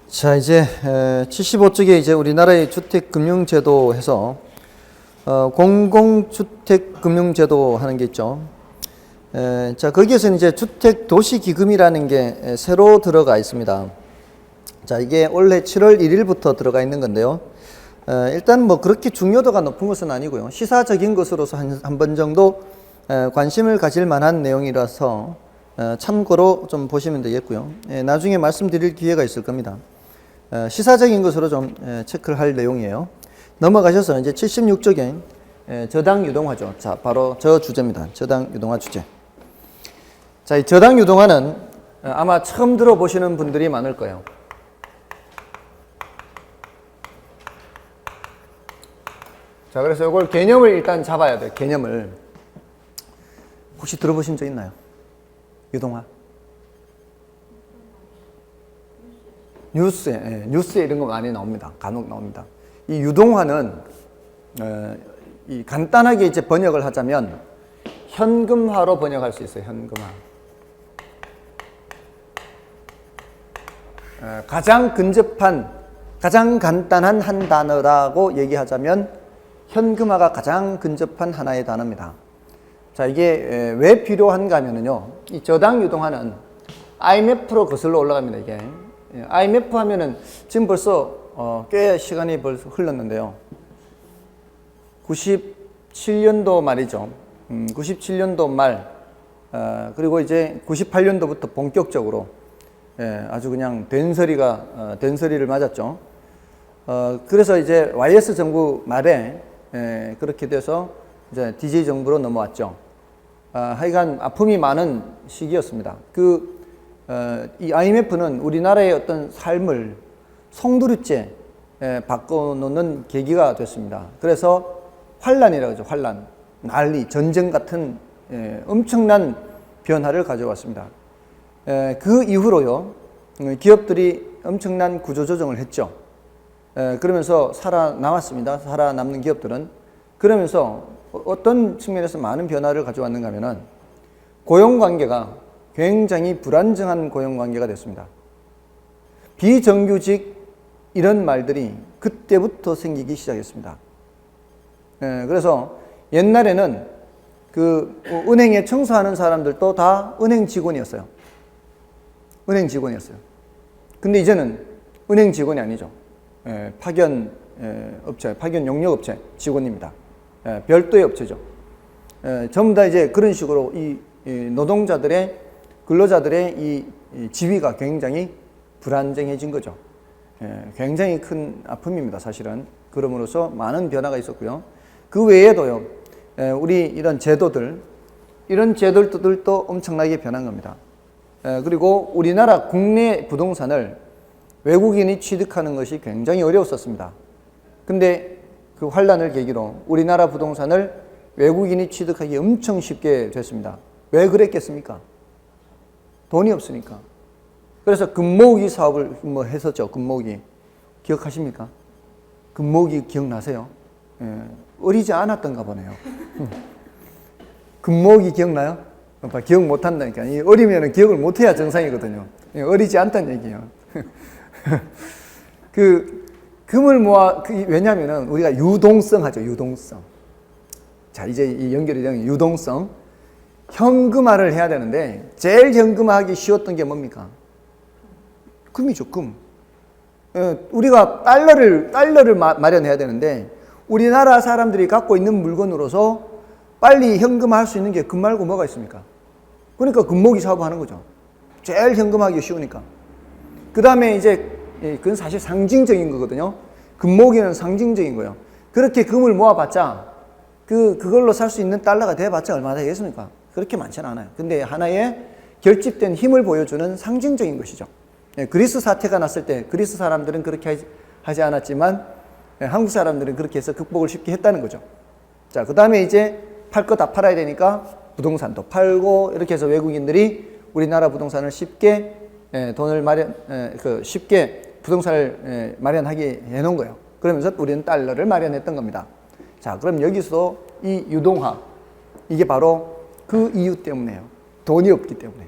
자, 이제 75쪽에 이제 우리나라의 주택금융제도에서 공공주택금융제도 하는 게 있죠. 자, 거기에서는 이제 주택도시기금이라는 게 새로 들어가 있습니다. 자, 이게 올해 7월 1일부터 들어가 있는 건데요. 일단 뭐 그렇게 중요도가 높은 것은 아니고요. 시사적인 것으로서 한 번 정도 관심을 가질 만한 내용이라서 참고로 좀 보시면 되겠고요. 나중에 말씀드릴 기회가 있을 겁니다. 시사적인 것으로 좀 체크를 할 내용이에요. 넘어가셔서 이제 76쪽에 저당 유동화죠. 자, 바로 저 주제입니다. 저당 유동화 주제. 자, 이 저당 유동화는 아마 처음 들어보시는 분들이 많을 거예요. 자, 그래서 이걸 개념을 일단 잡아야 돼요. 개념을. 혹시 들어보신 적 있나요? 유동화? 뉴스에 이런 거 많이 나옵니다. 간혹 나옵니다. 이 유동화는 이 간단하게 이제 번역을 하자면 현금화로 번역할 수 있어요. 현금화. 가장 근접한, 가장 간단한 한 단어라고 얘기하자면 현금화가 가장 근접한 하나의 단어입니다. 자, 이게 왜 필요한가 하면은요, 이 저당 유동화는 IMF로 거슬러 올라갑니다. 이게 IMF 하면은 지금 벌써 꽤 시간이 벌써 흘렀는데요. 97년도 말이죠. 97년도 말, 그리고 이제 98년도부터 본격적으로 아주 그냥 된서리를 맞았죠. 그래서 이제 YS 정부 말에 그렇게 돼서 이제 DJ 정부로 넘어왔죠. 하여간 아픔이 많은 시기였습니다. 이 IMF는 우리나라의 어떤 삶을 송두리째 바꿔놓는 계기가 됐습니다. 그래서 환란이라고 하죠. 환란, 난리, 전쟁 같은 엄청난 변화를 가져왔습니다. 그 이후로요, 기업들이 엄청난 구조조정을 했죠. 그러면서 살아남았습니다. 살아남는 기업들은. 그러면서 어떤 측면에서 많은 변화를 가져왔는가 하면은 고용관계가 굉장히 불안정한 고용관계가 됐습니다. 비정규직 이런 말들이 그때부터 생기기 시작했습니다. 그래서 옛날에는 그 은행에 청소하는 사람들도 다 은행 직원이었어요. 은행 직원이었어요. 근데 이제는 은행 직원이 아니죠. 파견 업체, 파견 용역업체 직원입니다. 별도의 업체죠. 전부 다 이제 그런 식으로 이 노동자들의, 근로자들의 이 지위가 굉장히 불안정해진 거죠. 굉장히 큰 아픔입니다, 사실은. 그럼으로써 많은 변화가 있었고요. 그 외에도요, 우리 이런 제도들, 이런 제도들도 엄청나게 변한 겁니다. 그리고 우리나라 국내 부동산을 외국인이 취득하는 것이 굉장히 어려웠었습니다. 근데 그 환란을 계기로 우리나라 부동산을 외국인이 취득하기 엄청 쉽게 됐습니다. 왜 그랬겠습니까? 돈이 없으니까. 그래서 금모으기 사업을 뭐 했었죠. 금모으기. 기억하십니까? 금모으기 기억나세요? 어리지 않았던가 보네요. 금모으기 기억나요? 기억 못 한다니까. 어리면 기억을 못 해야 정상이거든요. 어리지 않다는 얘기예요. 금을 모아, 왜냐면은 우리가 유동성 하죠, 유동성. 자, 이제 이 연결이 되는 유동성. 현금화를 해야 되는데, 제일 현금화하기 쉬웠던 게 뭡니까? 금이죠, 금. 우리가 달러를 마련해야 되는데, 우리나라 사람들이 갖고 있는 물건으로서 빨리 현금화할 수 있는 게 금 말고 뭐가 있습니까? 그러니까 금모으기 사업을 하는 거죠. 제일 현금화하기 쉬우니까. 그 다음에 이제 그건 사실 상징적인 거거든요. 금모으기는 상징적인 거예요. 그렇게 금을 모아봤자 그걸로 살 수 있는 달러가 돼봤자 얼마나 되겠습니까? 그렇게 많지는 않아요. 근데 하나의 결집된 힘을 보여주는 상징적인 것이죠. 그리스 사태가 났을 때 그리스 사람들은 그렇게 하지 않았지만 한국 사람들은 그렇게 해서 극복을 쉽게 했다는 거죠. 자, 그 다음에 이제 팔 거 다 팔아야 되니까 부동산도 팔고 이렇게 해서 외국인들이 우리나라 부동산을 쉽게 쉽게 부동산을 마련하게 해놓은 거예요. 그러면서 우리는 달러를 마련했던 겁니다. 자, 그럼 여기서 이 유동화, 이게 바로 그 이유 때문에요. 돈이 없기 때문에.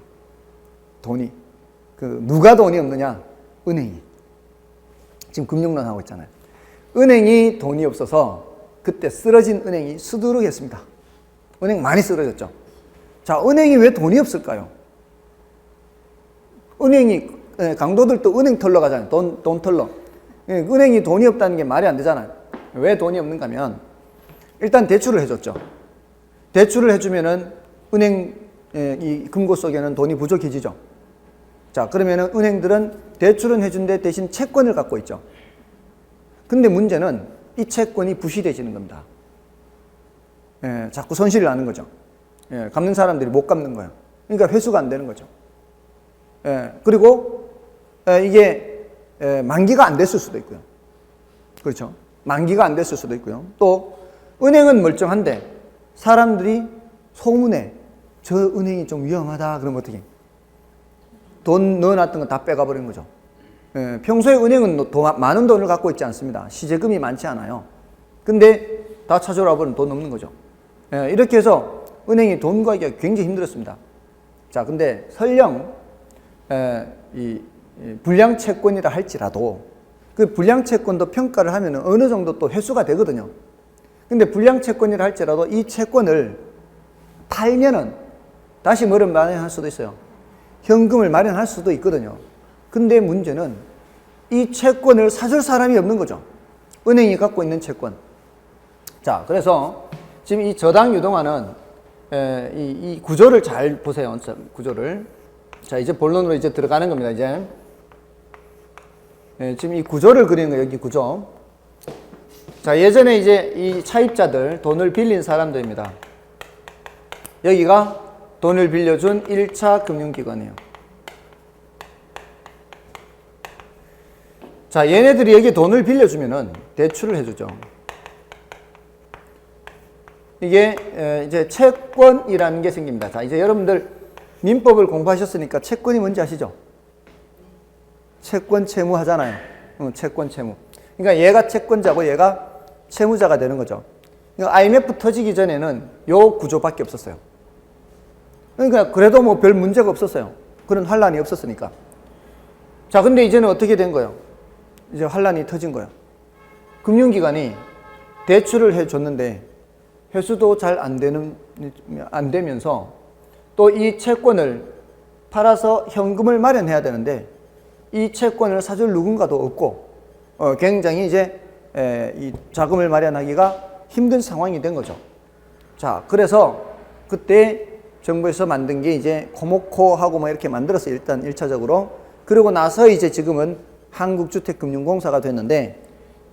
누가 돈이 없느냐? 은행이. 지금 금융론 하고 있잖아요. 은행이 돈이 없어서 그때 쓰러진 은행이 수두룩했습니다. 은행 많이 쓰러졌죠. 자, 은행이 왜 돈이 없을까요? 은행이, 강도들도 은행 털러 가잖아요. 돈 털러. 은행이 돈이 없다는 게 말이 안 되잖아요. 왜 돈이 없는가 하면 일단 대출을 해줬죠. 대출을 해주면은 은행 이 금고 속에는 돈이 부족해지죠. 자, 그러면은 은행들은 대출은 해준데 대신 채권을 갖고 있죠. 근데 문제는 이 채권이 부실해지는 겁니다. 자꾸 손실을 나는 거죠. 갚는 사람들이 못 갚는 거예요. 그러니까 회수가 안 되는 거죠. 그리고 이게 만기가 안 됐을 수도 있고요. 그렇죠. 만기가 안 됐을 수도 있고요. 또 은행은 멀쩡한데 사람들이 소문에 저 은행이 좀 위험하다 그러면 어떻게 돈 넣어놨던 거 다 빼가버리는 거죠. 평소에 은행은 많은 돈을 갖고 있지 않습니다. 시제금이 많지 않아요. 근데 다 찾아와 버리면 돈 없는 거죠. 이렇게 해서 은행이 돈 구하기가 굉장히 힘들었습니다. 자, 근데 설령 이 불량 채권이라 할지라도 그 불량 채권도 평가를 하면 어느 정도 또 회수가 되거든요. 근데 불량 채권이라 할지라도 이 채권을 팔면은 다시 뭐를 마련할 수도 있어요. 현금을 마련할 수도 있거든요. 근데 문제는 이 채권을 사줄 사람이 없는 거죠. 은행이 갖고 있는 채권. 자, 그래서 지금 이 저당 유동화는 이 구조를 잘 보세요. 구조를. 자, 이제 본론으로 이제 들어가는 겁니다. 이제 지금 이 구조를 그리는 거예요. 여기 구조. 자, 예전에 이제 이 차입자들, 돈을 빌린 사람들입니다. 여기가 돈을 빌려준 1차 금융기관이에요. 자, 얘네들이 여기 돈을 빌려주면은 대출을 해주죠. 이게 이제 채권이라는 게 생깁니다. 자, 이제 여러분들 민법을 공부하셨으니까 채권이 뭔지 아시죠? 채권 채무 하잖아요. 채권 채무. 그러니까 얘가 채권자고 얘가 채무자가 되는 거죠. 그러니까 IMF 터지기 전에는 요 구조밖에 없었어요. 그러니까 그래도 뭐 별 문제가 없었어요. 그런 환란이 없었으니까. 자, 근데 이제는 어떻게 된 거예요? 이제 환란이 터진 거예요. 금융기관이 대출을 해줬는데 회수도 잘 안 되면서 또 이 채권을 팔아서 현금을 마련해야 되는데 이 채권을 사줄 누군가도 없고 굉장히 이제 이 자금을 마련하기가 힘든 상황이 된 거죠. 자, 그래서 그때 정부에서 만든 게 이제 코모코하고 뭐 이렇게 만들었어요. 일단 1차적으로. 그러고 나서 이제 지금은 한국주택금융공사가 됐는데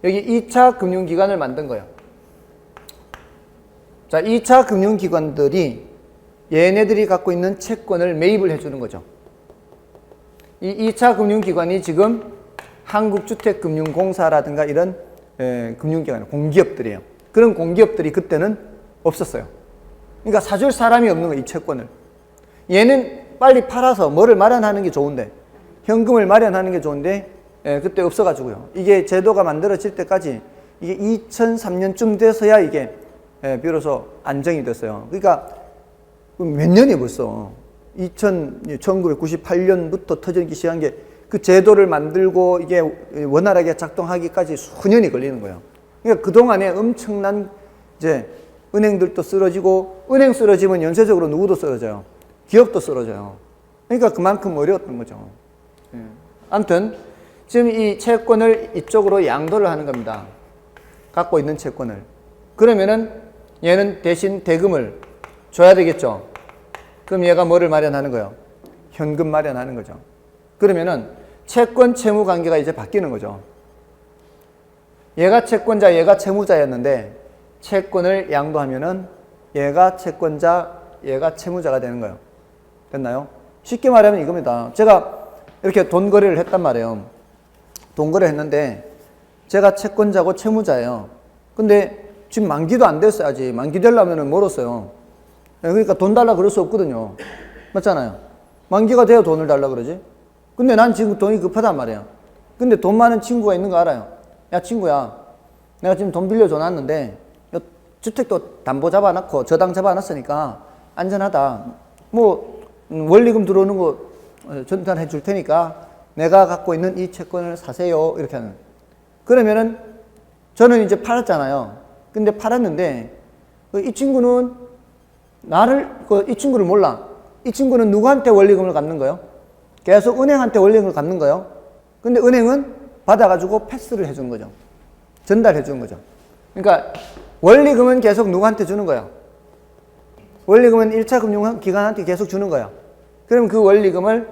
여기 2차 금융기관을 만든 거예요. 자, 2차 금융기관들이 얘네들이 갖고 있는 채권을 매입을 해주는 거죠. 이 2차 금융기관이 지금 한국주택금융공사라든가 이런 금융기관, 공기업들이에요. 그런 공기업들이 그때는 없었어요. 그러니까 사줄 사람이 없는 거예요, 이 채권을. 얘는 빨리 팔아서 뭐를 마련하는 게 좋은데, 현금을 마련하는 게 좋은데, 그때 없어가지고요. 이게 제도가 만들어질 때까지 이게 2003년쯤 돼서야 이게 비로소 안정이 됐어요. 그러니까 몇 년이 벌써 1998년부터 터지기 시작한 게 그 제도를 만들고 이게 원활하게 작동하기까지 수년이 걸리는 거예요. 그러니까 그동안에 엄청난 이제 은행들도 쓰러지고, 은행 쓰러지면 연쇄적으로 누구도 쓰러져요. 기업도 쓰러져요. 그러니까 그만큼 어려웠던 거죠. 아무튼 지금 이 채권을 이쪽으로 양도를 하는 겁니다. 갖고 있는 채권을. 그러면은 얘는 대신 대금을 줘야 되겠죠. 그럼 얘가 뭐를 마련하는 거예요? 현금 마련하는 거죠. 그러면은 채권 채무 관계가 이제 바뀌는 거죠. 얘가 채권자, 얘가 채무자였는데 채권을 양도하면은 얘가 채권자, 얘가 채무자가 되는 거예요. 됐나요? 쉽게 말하면 이겁니다. 제가 이렇게 돈 거래를 했단 말이에요. 돈 거래를 했는데 제가 채권자고 채무자예요. 근데 지금 만기도 안 됐어요. 아직 만기 되려면 멀었어요. 그러니까 돈 달라 그럴 수 없거든요. 맞잖아요. 만기가 돼야 돈을 달라 그러지. 근데 난 지금 돈이 급하단 말이에요. 근데 돈 많은 친구가 있는 거 알아요. 야, 친구야, 내가 지금 돈 빌려줘 놨는데 주택도 담보 잡아놨고 저당 잡아놨으니까 안전하다. 뭐 원리금 들어오는 거 전달해 줄 테니까 내가 갖고 있는 이 채권을 사세요. 이렇게 하는. 그러면은 저는 이제 팔았잖아요. 근데 팔았는데 이 친구는 이 친구를 몰라. 이 친구는 누구한테 원리금을 갚는 거예요? 계속 은행한테 원리금을 갚는 거예요. 근데 은행은 받아가지고 패스를 해주는 거죠. 전달해 주는 거죠. 그러니까 원리금은 계속 누구한테 주는 거예요? 원리금은 1차 금융기관한테 계속 주는 거예요. 그럼 그 원리금을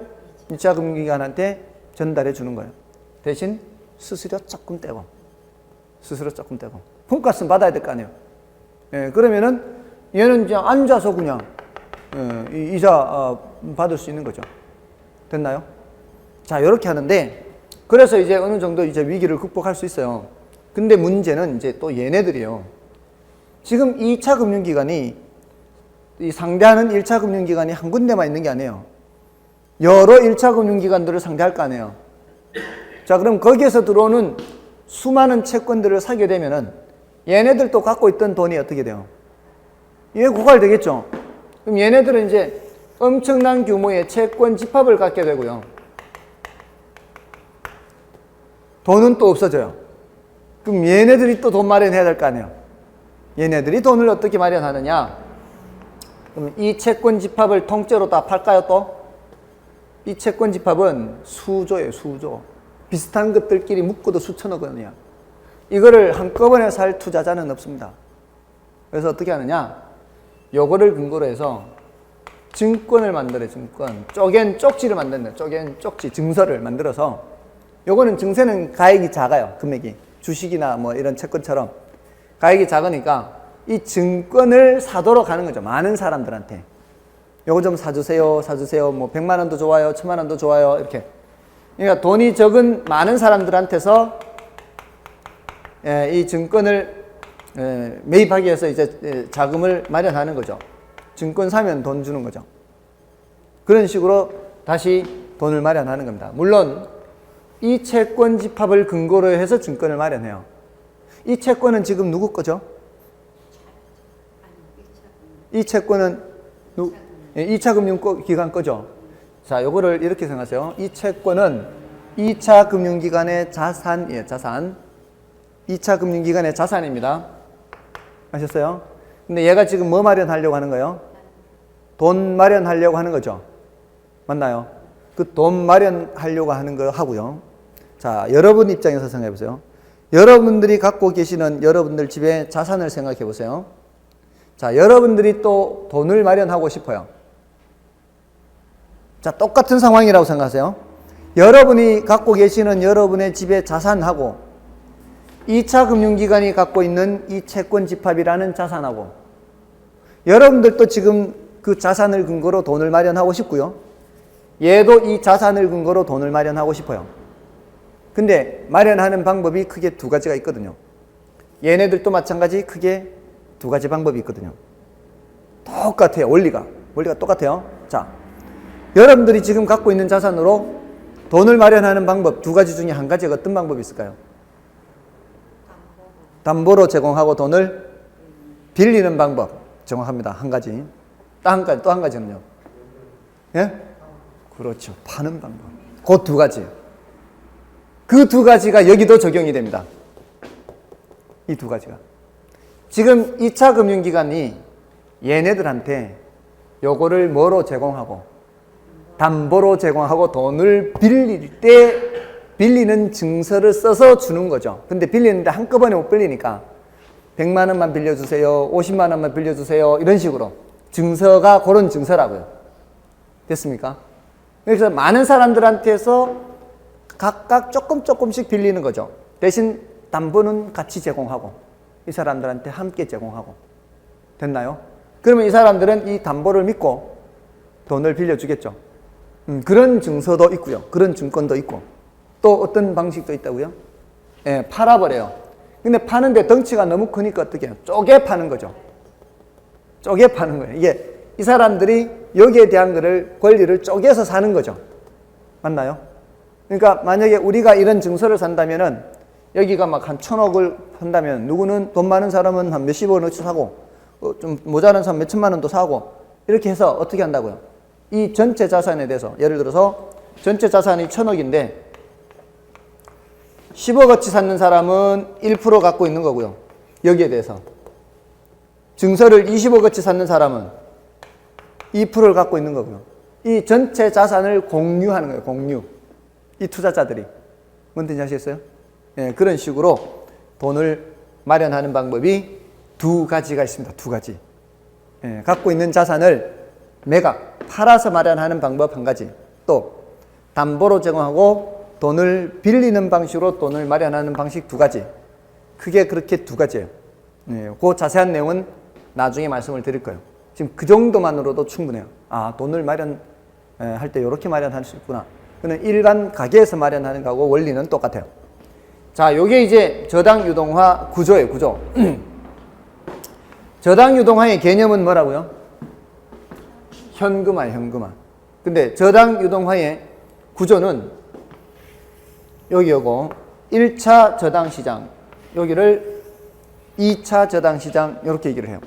2차 금융기관한테 전달해 주는 거예요. 대신 수수료 조금 떼고. 폰값은 받아야 될 거 아니에요. 예, 그러면은 얘는 그냥 앉아서 그냥 이자 받을 수 있는 거죠. 됐나요? 자, 이렇게 하는데, 그래서 이제 어느 정도 이제 위기를 극복할 수 있어요. 근데 문제는 이제 또 얘네들이요. 지금 2차 금융기관이, 이 상대하는 1차 금융기관이 한 군데만 있는 게 아니에요. 여러 1차 금융기관들을 상대할 거 아니에요. 자, 그럼 거기에서 들어오는 수많은 채권들을 사게 되면은 얘네들도 갖고 있던 돈이 어떻게 돼요? 얘 고갈되겠죠? 그럼 얘네들은 이제 엄청난 규모의 채권 집합을 갖게 되고요. 돈은 또 없어져요. 그럼 얘네들이 또 돈 마련해야 될 거 아니에요. 얘네들이 돈을 어떻게 마련하느냐? 그럼 이 채권 집합을 통째로 다 팔까요 또? 이 채권 집합은 수조예요, 수조. 비슷한 것들끼리 묶어도 수천억 원이야. 이거를 한꺼번에 살 투자자는 없습니다. 그래서 어떻게 하느냐? 요거를 근거로 해서 증권을 만들어요, 증권. 쪼갠 쪽지를 만든다. 쪼갠 쪽지, 증서를 만들어서, 요거는 증세는 가액이 작아요, 금액이. 주식이나 뭐 이런 채권처럼 가액이 작으니까 이 증권을 사도록 하는 거죠. 많은 사람들한테. 요거 좀 사주세요, 뭐 100만 원도 좋아요, 1000만 원도 좋아요, 이렇게. 그러니까 돈이 적은 많은 사람들한테서 이 증권을 매입하기 위해서 이제 자금을 마련하는 거죠. 증권 사면 돈 주는 거죠. 그런 식으로 다시 돈을 마련하는 겁니다. 물론 이 채권 집합을 근거로 해서 증권을 마련해요. 이 채권은 지금 누구 거죠? 이 채권은 2차 금융기관 거죠. 자, 요거를 이렇게 생각하세요. 이 채권은 2차 금융기관의 자산이에요, 자산. 2차 금융기관의 자산입니다. 아셨어요? 근데 얘가 지금 뭐 마련하려고 하는 거예요? 돈 마련하려고 하는 거죠. 맞나요? 그 돈 마련하려고 하는 거 하고요. 자, 여러분 입장에서 생각해 보세요. 여러분들이 갖고 계시는 여러분들 집에 자산을 생각해 보세요. 자, 여러분들이 또 돈을 마련하고 싶어요. 자, 똑같은 상황이라고 생각하세요. 여러분이 갖고 계시는 여러분의 집의 자산하고 2차 금융기관이 갖고 있는 이 채권 집합이라는 자산하고 여러분들도 지금 그 자산을 근거로 돈을 마련하고 싶고요. 얘도 이 자산을 근거로 돈을 마련하고 싶어요. 근데 마련하는 방법이 크게 두 가지가 있거든요. 얘네들도 마찬가지 크게 두 가지 방법이 있거든요. 똑같아요. 원리가 똑같아요. 자, 여러분들이 지금 갖고 있는 자산으로 돈을 마련하는 방법 두 가지 중에 한 가지가 어떤 방법이 있을까요? 담보로 제공하고 돈을 빌리는 방법. 정확합니다. 한 가지. 또 한 가지는요. 예? 그렇죠. 파는 방법. 그 두 가지. 그 두 가지가 여기도 적용이 됩니다. 이 두 가지가. 지금 2차 금융기관이 얘네들한테 요거를 뭐로 제공하고 담보로 제공하고 돈을 빌릴 때 빌리는 증서를 써서 주는 거죠. 근데 빌리는데 한꺼번에 못 빌리니까 100만 원만 빌려주세요. 50만 원만 빌려주세요. 이런 식으로. 증서가 그런 증서라고요. 됐습니까? 그래서 많은 사람들한테서 각각 조금씩 빌리는 거죠. 대신 담보는 같이 제공하고 이 사람들한테 함께 제공하고. 됐나요? 그러면 이 사람들은 이 담보를 믿고 돈을 빌려주겠죠. 그런 증서도 있고요. 그런 증권도 있고. 또 어떤 방식도 있다고요? 예, 팔아버려요. 근데 파는데 덩치가 너무 크니까 어떻게 해요? 쪼개 파는 거죠. 쪼개 파는 거예요. 이게 이 사람들이 여기에 대한 권리를 쪼개서 사는 거죠. 맞나요? 그러니까 만약에 우리가 이런 증서를 산다면은 여기가 막 한 1000억을 판다면 누구는 돈 많은 사람은 한 몇십 원어치 사고 좀 모자란 사람 몇천만 원도 사고 이렇게 해서 어떻게 한다고요? 이 전체 자산에 대해서 예를 들어서 전체 자산이 1000억인데 10억어치 샀는 사람은 1% 갖고 있는 거고요. 여기에 대해서. 증서를 20억어치 샀는 사람은 2%를 갖고 있는 거고요. 이 전체 자산을 공유하는 거예요. 공유. 이 투자자들이. 뭔 뜻인지 아시겠어요? 예, 그런 식으로 돈을 마련하는 방법이 두 가지가 있습니다. 두 가지. 예, 갖고 있는 자산을 매각, 팔아서 마련하는 방법 한 가지. 또 담보로 제공하고 돈을 빌리는 방식으로 돈을 마련하는 방식 두 가지. 크게 그렇게 두 가지예요. 예, 그 자세한 내용은 나중에 말씀을 드릴 거예요. 지금 그 정도만으로도 충분해요. 아, 돈을 마련할 때 이렇게 마련할 수 있구나. 그는 일반 가게에서 마련하는 거하고 원리는 똑같아요. 자, 요게 이제 저당 유동화 구조예요, 구조. 저당 유동화의 개념은 뭐라고요? 현금화, 현금화. 근데 저당 유동화의 구조는 여기 요거 1차 저당 시장, 여기를 2차 저당 시장 이렇게 얘기를 해요.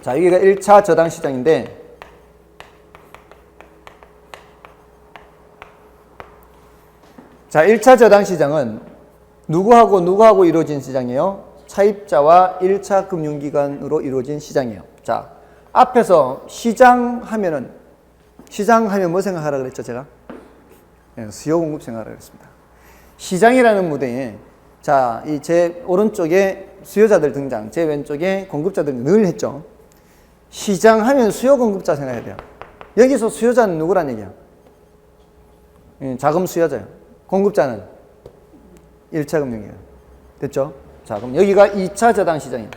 자, 여기가 1차 저당 시장인데 자, 1차 저당 시장은 누구하고 이루어진 시장이에요? 차입자와 1차 금융기관으로 이루어진 시장이에요. 자, 앞에서 시장 하면 뭐 생각하라 그랬죠, 제가? 수요 공급 생각하라 그랬습니다. 시장이라는 무대에 자, 이 제 오른쪽에 수요자들 등장, 제 왼쪽에 공급자들 늘 했죠. 시장 하면 수요 공급자 생각해야 돼요. 여기서 수요자는 누구란 얘기야? 자금 수요자예요. 공급자는 1차 금융기관. 됐죠? 자, 그럼 여기가 2차 저당 시장이에요.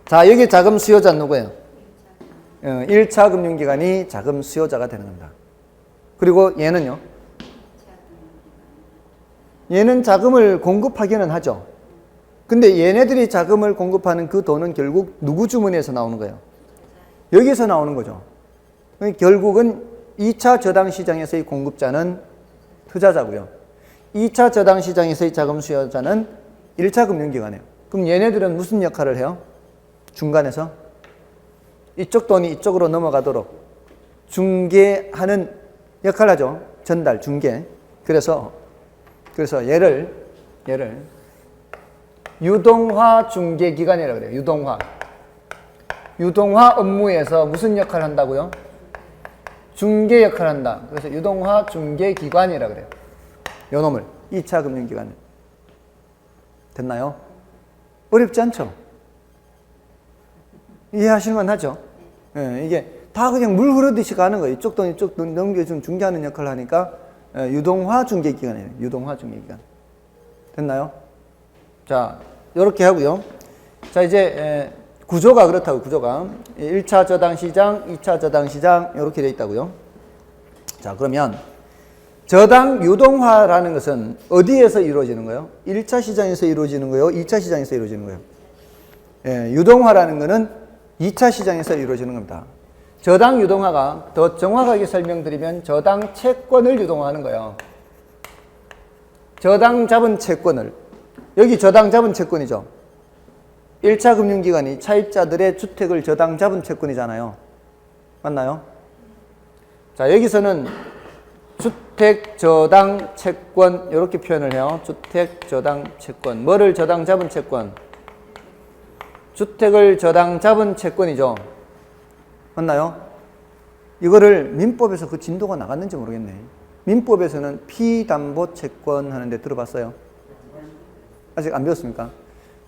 자, 여기 자금 수요자는 누구예요? 1차 금융기관이 자금 수요자가 되는 겁니다. 그리고 얘는요? 얘는 자금을 공급하기는 하죠. 근데 얘네들이 자금을 공급하는 그 돈은 결국 누구 주머니에서 나오는 거예요? 여기서 나오는 거죠. 결국은 2차 저당 시장에서의 공급자는 투자자고요. 2차 저당 시장에서의 자금 수요자는 1차 금융기관이에요. 그럼 얘네들은 무슨 역할을 해요? 중간에서 이쪽 돈이 이쪽으로 넘어가도록 중개하는 역할을 하죠. 전달, 중개. 그래서 얘를 유동화 중개기관이라고 그래요. 유동화 업무에서 무슨 역할을 한다고요? 중개 역할을 한다. 그래서 유동화 중개기관이라고 그래요. 요 놈을 2차 금융기관. 됐나요? 어렵지 않죠? 이해하실만 하죠? 예, 이게 다 그냥 물 흐르듯이 가는 거예요. 이쪽 돈 이쪽 돈 넘겨주는 중개하는 역할을 하니까 유동화 중개기관이에요. 유동화 중개기관. 됐나요? 자, 이렇게 하고요. 자, 이제 구조가 그렇다고, 구조가 1차 저당 시장, 2차 저당 시장 이렇게 돼 있다고요. 자, 그러면 저당 유동화라는 것은 어디에서 이루어지는 거예요? 1차 시장에서 이루어지는 거예요? 2차 시장에서 이루어지는 거예요? 예, 유동화라는 것은 2차 시장에서 이루어지는 겁니다. 저당 유동화가 더 정확하게 설명드리면 저당 채권을 유동화하는 거예요. 저당 잡은 채권을. 여기 저당 잡은 채권이죠. 1차 금융기관이 차입자들의 주택을 저당 잡은 채권이잖아요. 맞나요? 자, 여기서는 주택 저당 채권 이렇게 표현을 해요. 주택 저당 채권. 뭐를 저당 잡은 채권? 주택을 저당 잡은 채권이죠. 맞나요? 이거를 민법에서 그 진도가 나갔는지 모르겠네. 민법에서는 피담보 채권 하는데 들어봤어요? 아직 안 배웠습니까?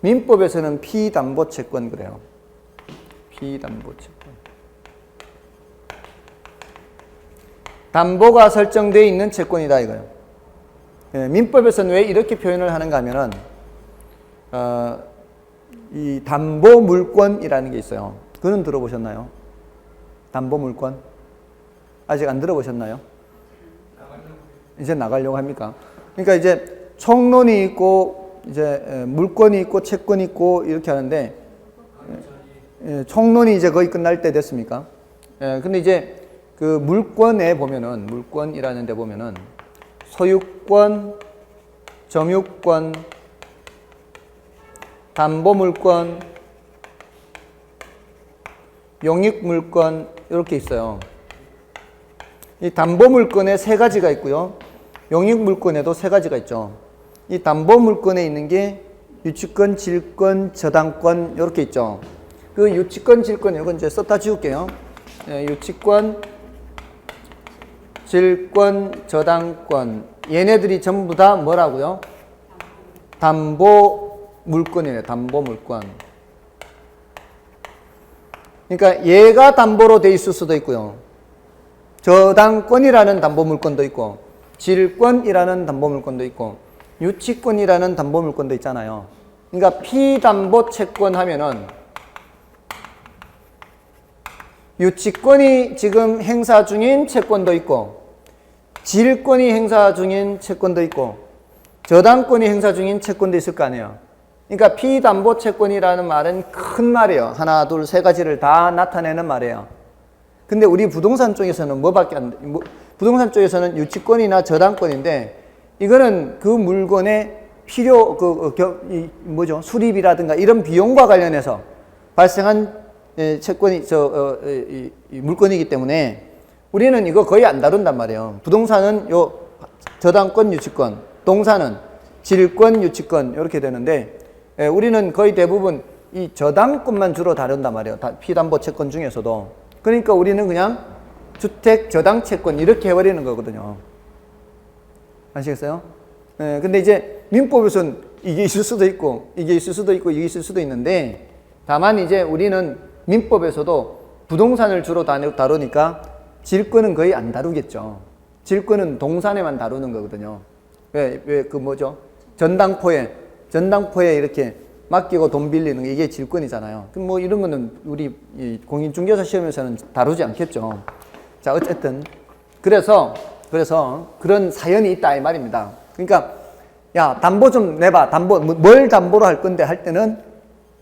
민법에서는 피담보 채권 그래요. 피담보 채권. 담보가 설정되어 있는 채권이다 이거예요. 예, 민법에서는 왜 이렇게 표현을 하는가 하면은 이 담보 물권이라는 게 있어요. 그는 들어보셨나요? 담보 물권? 아직 안 들어보셨나요? 이제 나가려고 합니까? 그러니까 이제 총론이 있고 이제 물권이 있고 채권이 있고 이렇게 하는데 총론이 이제 거의 끝날 때 됐습니까? 근데 이제 그 물권에 보면은 물권이라는 데 보면은 소유권, 점유권, 담보물권, 용익물권 이렇게 있어요. 이 담보물권에 세 가지가 있고요. 용익물권에도 세 가지가 있죠. 이 담보물권에 있는 게 유치권, 질권, 저당권 이렇게 있죠. 그 유치권, 질권 이건 이제 썼다 지울게요. 유치권, 질권, 저당권 얘네들이 전부 다 뭐라고요? 담보물권이네. 담보물권. 그러니까 얘가 담보로 돼 있을 수도 있고요. 저당권이라는 담보물권도 있고 질권이라는 담보물권도 있고 유치권이라는 담보물권도 있잖아요. 그러니까 피담보 채권 하면은 유치권이 지금 행사 중인 채권도 있고 질권이 행사 중인 채권도 있고 저당권이 행사 중인 채권도 있을 거 아니에요. 그러니까 피담보 채권이라는 말은 큰 말이에요. 하나, 둘, 세 가지를 다 나타내는 말이에요. 근데 우리 부동산 쪽에서는 부동산 쪽에서는 유치권이나 저당권인데 이거는 그 물건의 필요, 수리비라든가 이런 비용과 관련해서 발생한 채권이, 물건이기 때문에 우리는 이거 거의 안 다룬단 말이에요. 부동산은 요 저당권, 유치권, 동산은 질권, 유치권 이렇게 되는데 우리는 거의 대부분 이 저당권만 주로 다룬단 말이에요. 피담보 채권 중에서도. 그러니까 우리는 그냥 주택 저당 채권 이렇게 해버리는 거거든요. 아시겠어요? 근데 이제 민법에서는 이게 있을 수도 있고 이게 있을 수도 있고 이게 있을 수도 있는데 다만 이제 우리는 민법에서도 부동산을 주로 다루니까 질권은 거의 안 다루겠죠. 질권은 동산에만 다루는 거거든요. 전당포에 이렇게 맡기고 돈 빌리는 게 이게 질권이잖아요. 그럼 뭐 이런 거는 우리 공인중개사 시험에서는 다루지 않겠죠. 자, 어쨌든 그래서 그런 사연이 있다 이 말입니다. 그러니까 야, 담보 좀 내봐. 뭘 담보로 할 건데 할 때는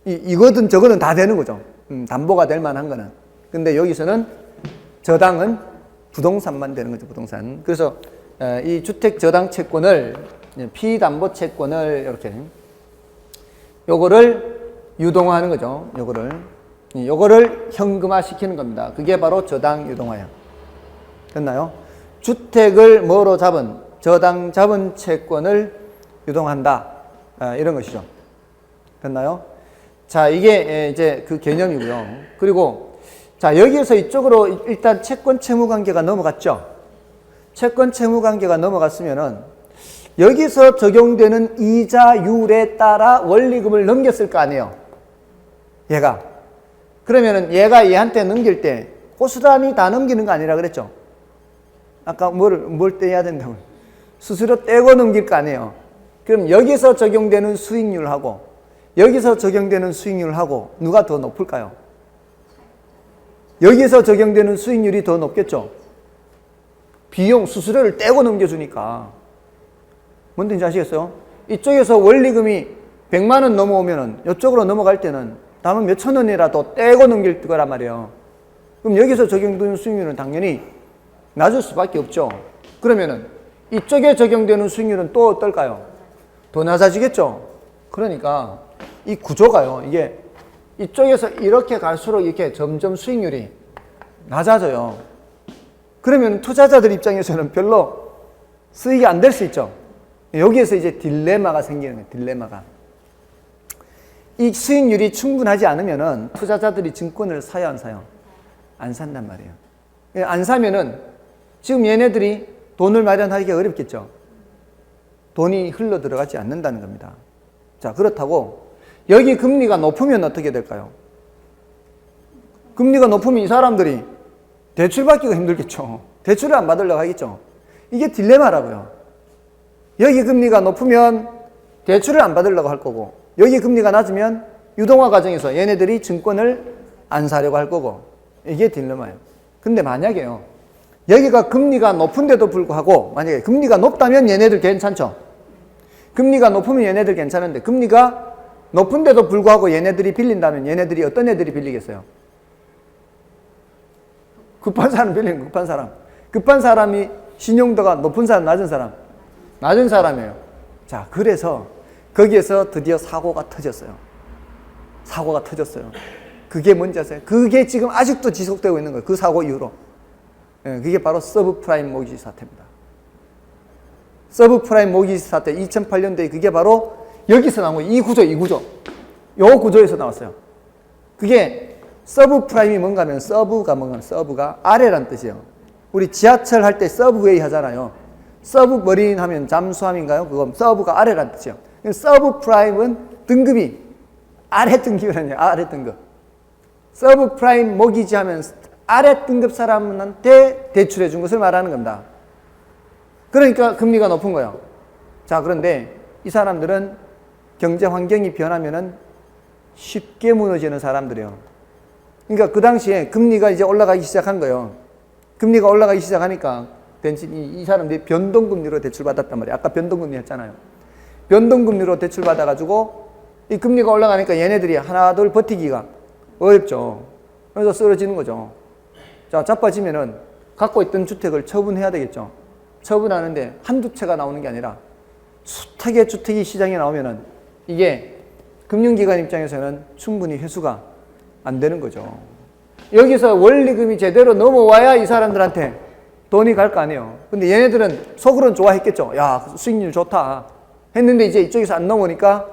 이거든 저거는 다 되는 거죠. 담보가 될 만한 거는. 근데 여기서는 저당은 부동산만 되는 거죠. 부동산. 그래서 이 주택 저당 채권을 피담보 채권을 이렇게 요거를 유동화하는 거죠. 요거를 현금화 시키는 겁니다. 그게 바로 저당 유동화예요. 됐나요? 주택을 뭐로 잡은 저당 잡은 채권을 유동한다. 이런 것이죠. 됐나요? 자, 이게 이제 그 개념이고요. 그리고 자, 여기에서 이쪽으로 일단 채권 채무 관계가 넘어갔죠. 채권 채무 관계가 넘어갔으면은 여기서 적용되는 이자율에 따라 원리금을 넘겼을 거 아니에요. 얘가. 그러면은 얘가 얘한테 넘길 때 고스란히 다 넘기는 거 아니라 그랬죠. 아까 뭘 떼야 된다고. 스스로 떼고 넘길 거 아니에요. 그럼 여기서 적용되는 수익률하고 여기서 적용되는 수익률하고 누가 더 높을까요? 여기서 적용되는 수익률이 더 높겠죠. 비용 수수료를 떼고 넘겨주니까. 뭔 뜻인지 아시겠어요? 이쪽에서 원리금이 100만 원 넘어오면은 이쪽으로 넘어갈 때는 남은 몇천 원이라도 떼고 넘길 거란 말이에요. 그럼 여기서 적용되는 수익률은 당연히 낮을 수밖에 없죠. 그러면은 이쪽에 적용되는 수익률은 또 어떨까요? 더 낮아지겠죠. 그러니까 이 구조가요. 이게 이쪽에서 이렇게 갈수록 이렇게 점점 수익률이 낮아져요. 그러면 투자자들 입장에서는 별로 수익이 안 될 수 있죠. 여기에서 이제 딜레마가 생기는 거예요. 딜레마가. 이 수익률이 충분하지 않으면은 투자자들이 증권을 사요, 안 사요? 안 산단 말이에요. 안 사면은 지금 얘네들이 돈을 마련하기 어렵겠죠. 돈이 흘러 들어가지 않는다는 겁니다. 자, 그렇다고 여기 금리가 높으면 어떻게 될까요? 금리가 높으면 이 사람들이 대출 받기가 힘들겠죠. 대출을 안 받으려고 하겠죠. 이게 딜레마라고요. 여기 금리가 높으면 대출을 안 받으려고 할 거고 여기 금리가 낮으면 유동화 과정에서 얘네들이 증권을 안 사려고 할 거고 이게 딜레마예요. 근데 만약에요. 여기가 금리가 높은데도 불구하고 만약에 금리가 높다면 얘네들 괜찮죠. 금리가 높으면 얘네들 괜찮은데 금리가 높은데도 불구하고 얘네들이 빌린다면 얘네들이 어떤 애들이 빌리겠어요? 급한 사람 빌리는 급한 사람. 급한 사람이 신용도가 높은 사람, 낮은 사람? 낮은 사람이에요. 자, 그래서 거기에서 드디어 사고가 터졌어요. 사고가 터졌어요. 그게 뭔지 아세요? 그게 지금 아직도 지속되고 있는 거예요. 그 사고 이후로. 그게 바로 서브프라임 모기지 사태입니다. 서브프라임 모기지 사태 2008년도에 그게 바로 여기서 나온 거예요. 이 구조. 요 구조에서 나왔어요. 그게 서브프라임이 뭔가 하면 서브가 아래란 뜻이에요. 우리 지하철 할 때 서브웨이 하잖아요. 서브머린 하면 잠수함인가요? 그건 서브가 아래란 뜻이에요. 서브프라임은 등급이 아래 등급이라는 거예요. 아래 등급. 서브프라임 모기지 하면 아래 등급 사람한테 대출해 준 것을 말하는 겁니다. 그러니까 금리가 높은 거예요. 자, 그런데 이 사람들은 경제 환경이 변하면은 쉽게 무너지는 사람들이에요. 그러니까 그 당시에 금리가 이제 올라가기 시작한 거예요. 금리가 올라가기 시작하니까 이 사람들이 변동금리로 대출받았단 말이에요. 아까 변동금리 했잖아요. 변동금리로 대출받아가지고 이 금리가 올라가니까 얘네들이 하나 둘 버티기가 어렵죠. 그래서 쓰러지는 거죠. 자, 자빠지면은 갖고 있던 주택을 처분해야 되겠죠. 처분하는데 한두 채가 나오는 게 아니라 수택의 주택이 시장에 나오면은 이게 금융기관 입장에서는 충분히 회수가 안 되는 거죠. 여기서 원리금이 제대로 넘어와야 이 사람들한테 돈이 갈 거 아니에요. 근데 얘네들은 속으로는 좋아했겠죠. 야, 수익률 좋다 했는데 이제 이쪽에서 안 넘어오니까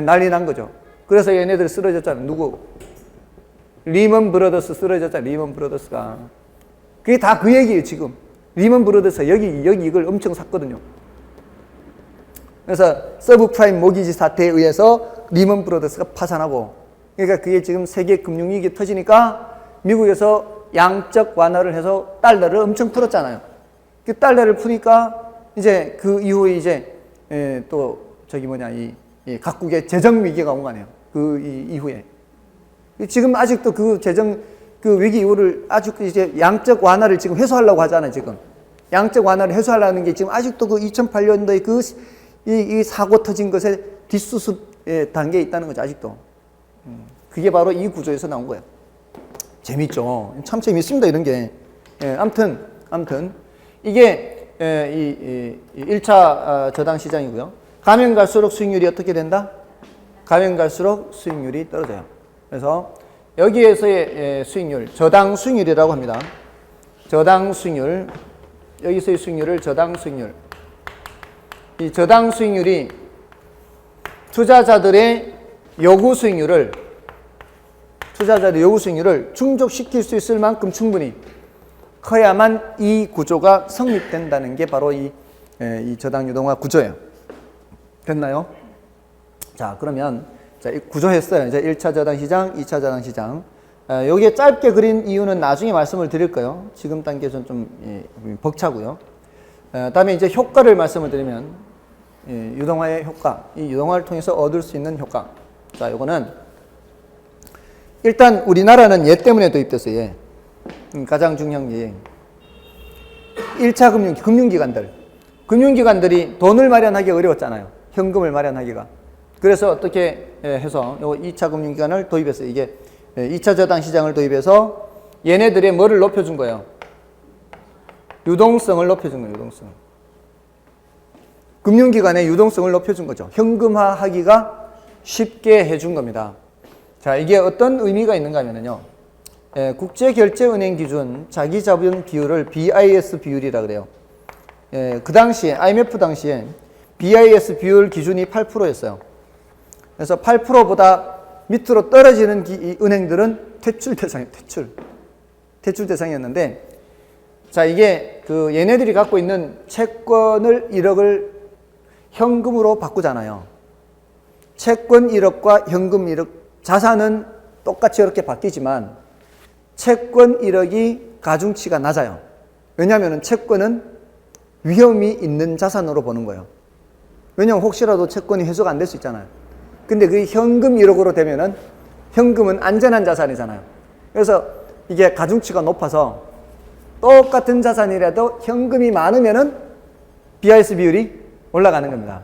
난리 난 거죠. 그래서 얘네들 쓰러졌잖아요. 누구? 리먼 브러더스 쓰러졌잖아요. 리먼 브러더스가. 그게 다 그 얘기예요, 지금. 리먼 브러더스 여기 이걸 엄청 샀거든요. 그래서 서브프라임 모기지 사태에 의해서 리먼 브러더스가 파산하고, 그러니까 그게 지금 세계 금융위기 터지니까 미국에서 양적 완화를 해서 달러를 엄청 풀었잖아요. 그 달러를 푸니까 이제 그 이후에 이제 또 이 각국의 재정 위기가 온 거 아니에요. 그 이후에. 지금 아직도 그 재정 그 위기 이후를 아직 이제 양적 완화를 지금 해소하려고 하잖아요, 지금. 양적 완화를 해소하려는 게 지금 아직도 그 2008년도에 이 사고 터진 것의 뒷수습 단계에 있다는 거죠, 아직도. 그게 바로 이 구조에서 나온 거예요. 재밌죠? 참 재밌습니다, 이런 게. 아무튼, 이게, 1차 저당 시장이고요. 가면 갈수록 수익률이 어떻게 된다? 가면 갈수록 수익률이 떨어져요. 그래서 여기에서의 수익률, 저당 수익률이라고 합니다. 저당 수익률, 여기서의 수익률을 저당 수익률. 이 저당 수익률이 투자자들의 요구 수익률을 충족시킬 수 있을 만큼 충분히 커야만 이 구조가 성립된다는 게 바로 이 저당 유동화 구조예요. 됐나요? 자, 그러면 구조했어요. 이제 1차 저당 시장, 2차 저당 시장. 여기에 짧게 그린 이유는 나중에 말씀을 드릴 거예요. 지금 단계에서는 좀 벅차고요. 다음에 이제 효과를 말씀을 드리면 유동화의 효과, 이 유동화를 통해서 얻을 수 있는 효과. 자, 요거는 일단 우리나라는 얘 때문에 도입됐어요. 얘. 가장 중요한 게 1차 금융기관들이 돈을 마련하기 어려웠잖아요. 현금을 마련하기가. 그래서 어떻게 해서 요 2차 금융기관을 도입했어요. 이게 2차 저당 시장을 도입해서 얘네들의 뭐를 높여준 거예요? 유동성을 높여준 거예요. 유동성. 금융기관의 유동성을 높여준 거죠. 현금화하기가 쉽게 해준 겁니다. 자, 이게 어떤 의미가 있는가 하면요. 국제결제은행 기준 자기자본 비율을 BIS 비율이라 그래요. 그 당시에, IMF 당시에 BIS 비율 기준이 8%였어요. 그래서 8%보다 밑으로 떨어지는 은행들은 퇴출 대상이에요. 퇴출 대상이었는데, 자, 이게 그 얘네들이 갖고 있는 채권을 1억을 현금으로 바꾸잖아요. 채권 1억과 현금 1억, 자산은 똑같이 이렇게 바뀌지만 채권 1억이 가중치가 낮아요. 왜냐하면 채권은 위험이 있는 자산으로 보는 거예요. 왜냐하면 혹시라도 채권이 회수가 안 될 수 있잖아요. 근데 그 현금 1억으로 되면은 현금은 안전한 자산이잖아요. 그래서 이게 가중치가 높아서 똑같은 자산이라도 현금이 많으면은 BIS 비율이 올라가는 겁니다.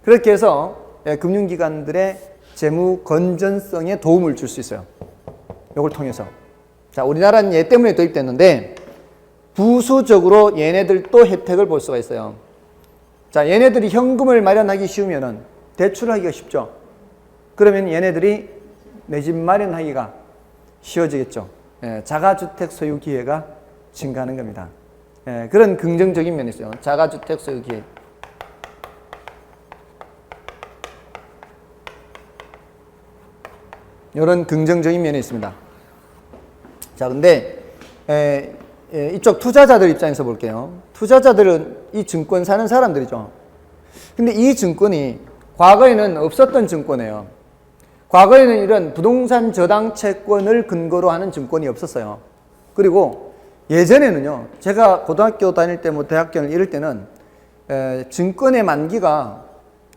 그렇게 해서 금융기관들의 재무 건전성에 도움을 줄 수 있어요. 이걸 통해서. 자, 우리나라는 얘 때문에 도입됐는데 부수적으로 얘네들도 혜택을 볼 수가 있어요. 자, 얘네들이 현금을 마련하기 쉬우면은 대출하기가 쉽죠. 그러면 얘네들이 내 집 마련하기가 쉬워지겠죠. 자가주택 소유 기회가 증가하는 겁니다. 그런 긍정적인 면이 있어요. 자가주택 소유 기회. 이런 긍정적인 면이 있습니다. 자, 근데 이쪽 투자자들 입장에서 볼게요. 투자자들은 이 증권 사는 사람들이죠. 근데 이 증권이 과거에는 없었던 증권이에요. 과거에는 이런 부동산 저당 채권을 근거로 하는 증권이 없었어요. 그리고 예전에는요, 제가 고등학교 다닐 때, 대학교 이럴 때는 증권의 만기가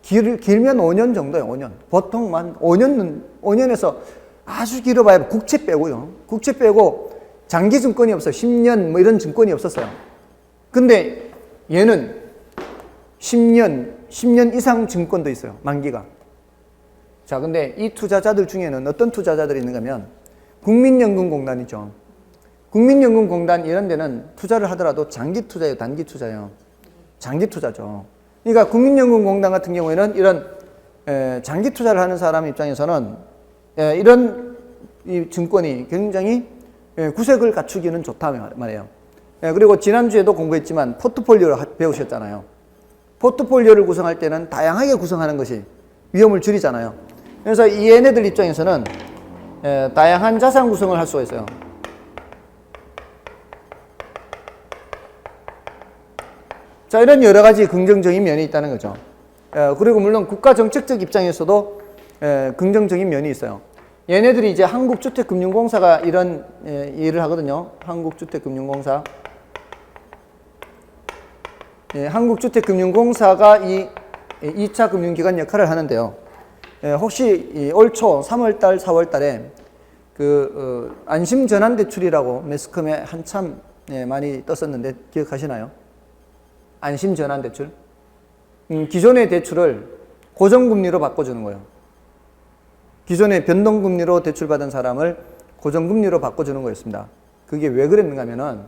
길면 5년 정도예요. 5년. 보통 5년에서 아주 길어봐야 국채 빼고요. 국채 빼고 장기 증권이 없어요. 10년 뭐 이런 증권이 없었어요. 근데 얘는 10년 이상 증권도 있어요. 만기가. 자, 근데 이 투자자들 중에는 어떤 투자자들이 있는가 하면 국민연금공단이죠. 국민연금공단 이런 데는 투자를 하더라도 장기 투자예요, 단기 투자예요? 장기 투자죠. 그러니까 국민연금공단 같은 경우에는 이런 장기 투자를 하는 사람 입장에서는 이런 이 증권이 굉장히 구색을 갖추기는 좋다 말이에요. 그리고 지난주에도 공부했지만 포트폴리오를 배우셨잖아요. 포트폴리오를 구성할 때는 다양하게 구성하는 것이 위험을 줄이잖아요. 그래서 이 얘네들 입장에서는 다양한 자산 구성을 할 수가 있어요. 자, 이런 여러 가지 긍정적인 면이 있다는 거죠. 그리고 물론 국가 정책적 입장에서도 긍정적인 면이 있어요. 얘네들이 이제 한국주택금융공사가 이런 일을 하거든요. 한국주택금융공사. 한국주택금융공사가 이 2차 금융기관 역할을 하는데요. 혹시 올 초 3월달, 4월달에 안심전환대출이라고 매스컴에 한참 많이 떴었는데 기억하시나요? 안심전환대출. 기존의 대출을 고정금리로 바꿔주는 거예요. 기존에 변동금리로 대출받은 사람을 고정금리로 바꿔주는 거였습니다. 그게 왜 그랬는가 하면은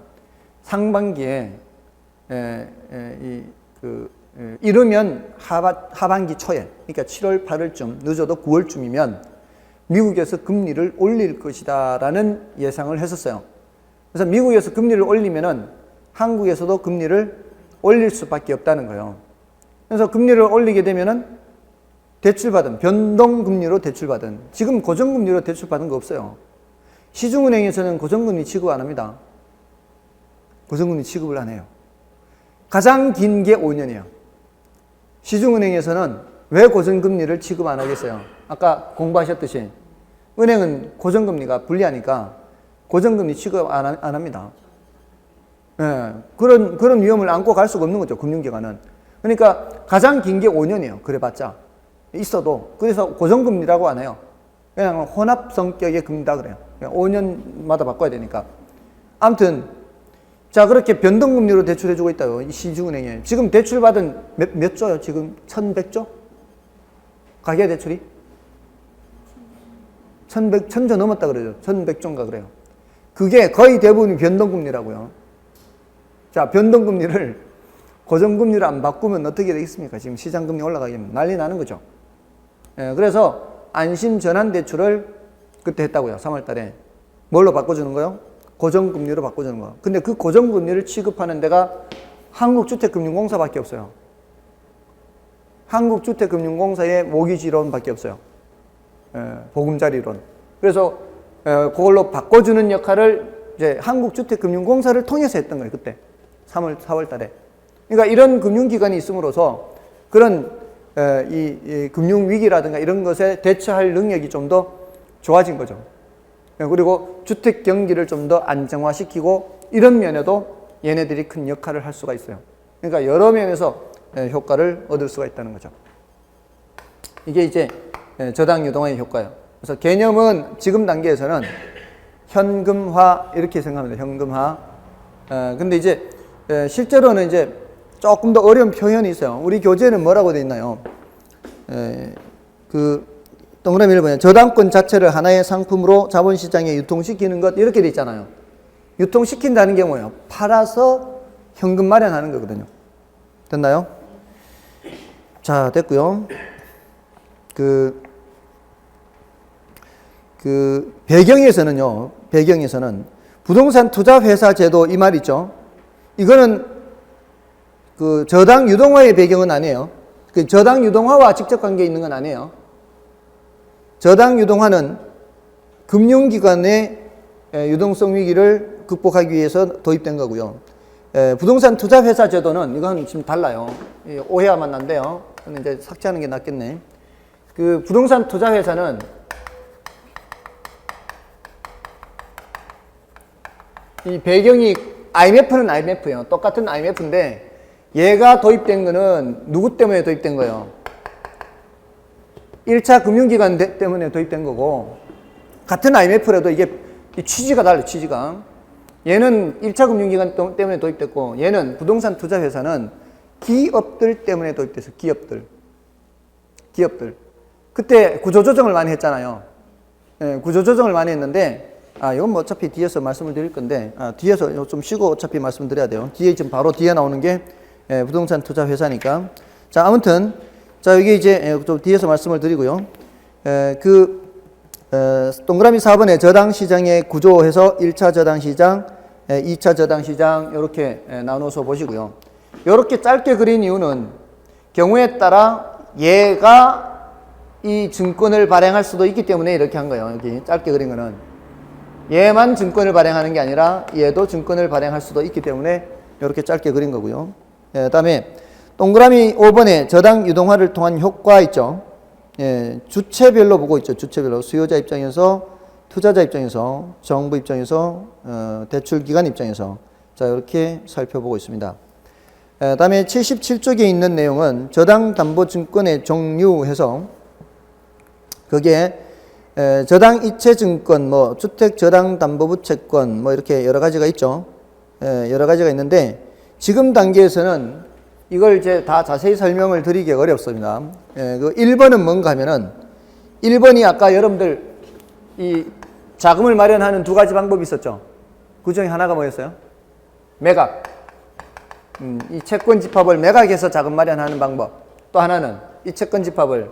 상반기에 이르면 하반기 초에, 그러니까 7월, 8월쯤, 늦어도 9월쯤이면 미국에서 금리를 올릴 것이다 라는 예상을 했었어요. 그래서 미국에서 금리를 올리면은 한국에서도 금리를 올릴 수밖에 없다는 거예요. 그래서 금리를 올리게 되면은 대출받은, 변동금리로 대출받은, 지금 고정금리로 대출받은 거 없어요. 시중은행에서는 고정금리 취급 안 합니다. 고정금리 취급을 안 해요. 가장 긴 게 5년이에요. 시중은행에서는 왜 고정금리를 취급 안 하겠어요? 아까 공부하셨듯이 은행은 고정금리가 불리하니까 고정금리 취급 안 합니다. 그런 위험을 안고 갈 수가 없는 거죠, 금융기관은. 그러니까 가장 긴 게 5년이에요. 그래봤자. 있어도. 그래서 고정금리라고 안 해요. 그냥 혼합 성격의 금리다 그래요. 5년마다 바꿔야 되니까. 아무튼, 자, 그렇게 변동금리로 대출해주고 있다요. 이 시중은행에. 지금 대출받은 몇 조요? 지금 1100조? 가계대출이? 1000조 넘었다 그러죠. 1100조인가 그래요. 그게 거의 대부분이 변동금리라고요. 자, 변동금리를 고정금리로 안 바꾸면 어떻게 되겠습니까? 지금 시장금리 올라가면 난리 나는 거죠. 그래서 안심전환대출을 그때 했다고요. 3월 달에. 뭘로 바꿔주는 거요? 고정금리로 바꿔주는 거. 근데 그 고정금리를 취급하는 데가 한국주택금융공사밖에 없어요. 한국주택금융공사의 모기지론밖에 없어요. 보금자리론. 그래서 그걸로 바꿔주는 역할을 이제 한국주택금융공사를 통해서 했던 거예요. 그때 4월 달에. 그러니까 이런 금융기관이 있음으로써 그런 이 금융위기라든가 이런 것에 대처할 능력이 좀 더 좋아진 거죠. 그리고 주택 경기를 좀 더 안정화시키고 이런 면에도 얘네들이 큰 역할을 할 수가 있어요. 그러니까 여러 면에서 효과를 얻을 수가 있다는 거죠. 이게 이제 저당 유동화의 효과예요. 그래서 개념은 지금 단계에서는 현금화 이렇게 생각합니다. 현금화. 근데 이제 실제로는 이제 조금 더 어려운 표현이 있어요. 우리 교재는 뭐라고 되어 있나요? 동그라미를 보면 저당권 자체를 하나의 상품으로 자본시장에 유통시키는 것 이렇게 돼 있잖아요. 유통시킨다는 게 뭐예요? 팔아서 현금 마련하는 거거든요. 됐나요? 자, 됐고요. 배경에서는 부동산 투자 회사 제도 이 말 있죠. 이거는 그 저당 유동화의 배경은 아니에요. 그 저당 유동화와 직접 관계 있는 건 아니에요. 저당 유동화는 금융기관의 유동성 위기를 극복하기 위해서 도입된 거고요. 부동산 투자 회사 제도는 이건 지금 달라요. 오해하면 안 돼요. 이제 삭제하는 게 낫겠네. 그 부동산 투자 회사는 이 배경이 IMF는 IMF예요. 똑같은 IMF인데 얘가 도입된 거는 누구 때문에 도입된 거예요? 1차 금융기관 때문에 도입된 거고, 같은 IMF라도 이게 취지가 달라요. 취지가. 얘는 1차 금융기관 때문에 도입됐고, 얘는 부동산 투자 회사는 기업들 때문에 도입됐어요. 기업들. 그때 구조조정을 많이 했잖아요. 구조조정을 많이 했는데, 이건 뭐 어차피 뒤에서 말씀을 드릴 건데, 뒤에서 좀 쉬고 어차피 말씀을 드려야 돼요. 뒤에 지금 바로 뒤에 나오는 게 부동산 투자 회사니까. 자, 아무튼, 자, 여기 이제 좀 뒤에서 말씀을 드리고요. 동그라미 4번에 저당 시장의 구조해서 1차 저당 시장, 2차 저당 시장, 이렇게 나눠서 보시고요. 이렇게 짧게 그린 이유는 경우에 따라 얘가 이 증권을 발행할 수도 있기 때문에 이렇게 한 거예요. 여기 짧게 그린 거는. 얘만 증권을 발행하는 게 아니라 얘도 증권을 발행할 수도 있기 때문에 이렇게 짧게 그린 거고요. 그 다음에 동그라미 5번에 저당 유동화를 통한 효과 있죠. 주체별로 보고 있죠. 주체별로. 수요자 입장에서, 투자자 입장에서, 정부 입장에서, 대출기관 입장에서. 자, 이렇게 살펴보고 있습니다. 그 다음에 77쪽에 있는 내용은 저당 담보증권의 종류해서 그게 저당 이체증권, 뭐 주택저당담보부채권, 뭐 이렇게 여러 가지가 있죠. 여러 가지가 있는데 지금 단계에서는 이걸 이제 다 자세히 설명을 드리기 어렵습니다. 그 1번은 뭔가 하면은 1번이 아까 여러분들 이 자금을 마련하는 두 가지 방법이 있었죠. 그 중에 하나가 뭐였어요? 매각. 이 채권 집합을 매각해서 자금 마련하는 방법. 또 하나는 이 채권 집합을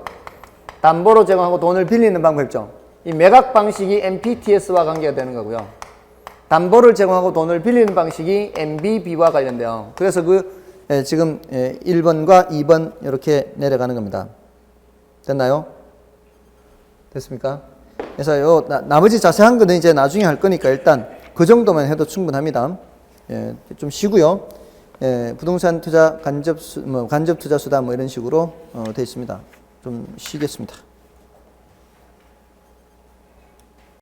담보로 제공하고 돈을 빌리는 방법이죠. 이 매각 방식이 MPTS와 관계가 되는 거고요. 담보를 제공하고 돈을 빌리는 방식이 MBB와 관련돼요. 그래서 지금 1번과 2번 이렇게 내려가는 겁니다. 됐나요? 됐습니까? 그래서 나머지 자세한 거는 이제 나중에 할 거니까 일단 그 정도만 해도 충분합니다. 좀 쉬고요. 부동산 투자 간접 투자 수단 뭐 이런 식으로 되어 있습니다. 좀 쉬겠습니다.